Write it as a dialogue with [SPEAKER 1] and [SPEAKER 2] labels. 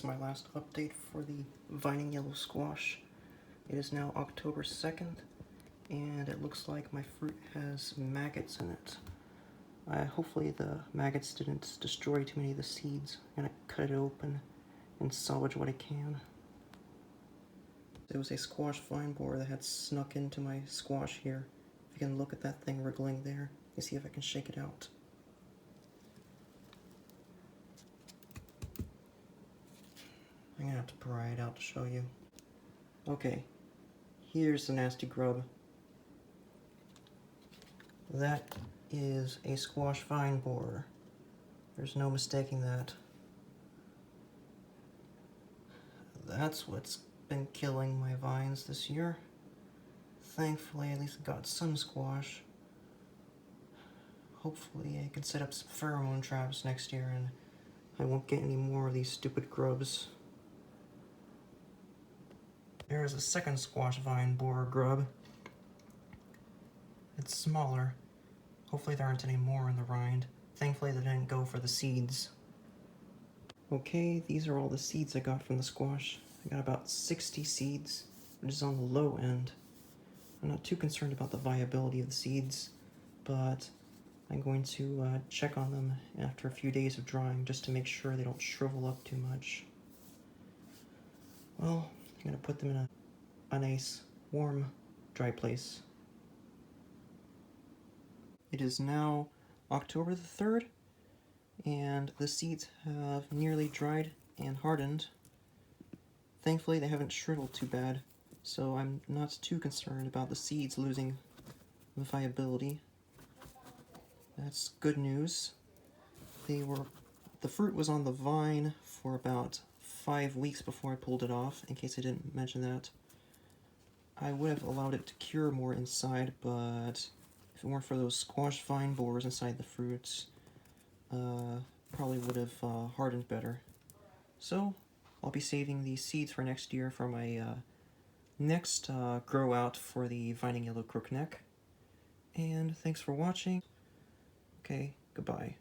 [SPEAKER 1] is my last update for the vining yellow squash. It is now October 2nd, and it looks like my fruit has maggots in it. Hopefully the maggots didn't destroy too many of the seeds. I'm going to cut it open and salvage what I can. There was a squash vine borer that had snuck into my squash here. If you can look at that thing wriggling there, you see if I can shake it out. I'm gonna have to pry it out to show you. Okay, here's the nasty grub. That is a squash vine borer. There's no mistaking that. That's what's been killing my vines this year. Thankfully, at least I got some squash. Hopefully I can set up some pheromone traps next year and I won't get any more of these stupid grubs. There's a second squash vine borer grub. It's smaller. Hopefully there aren't any more in the rind. Thankfully they didn't go for the seeds. Okay, these are all the seeds I got from the squash. I got about 60 seeds, which is on the low end. I'm not too concerned about the viability of the seeds, but I'm going to check on them after a few days of drying just to make sure they don't shrivel up too much. Well, I'm going to put them in a nice, warm, dry place. It is now October the 3rd, and the seeds have nearly dried and hardened. Thankfully, they haven't shriveled too bad, so I'm not too concerned about the seeds losing viability. That's good news. The fruit was on the vine for about 5 weeks before I pulled it off, in case I didn't mention that. I would have allowed it to cure more inside, but if it weren't for those squash vine borers inside the fruits, probably would have hardened better. So, I'll be saving these seeds for next year for my next grow out for the vining yellow crookneck. And thanks for watching. Okay, goodbye.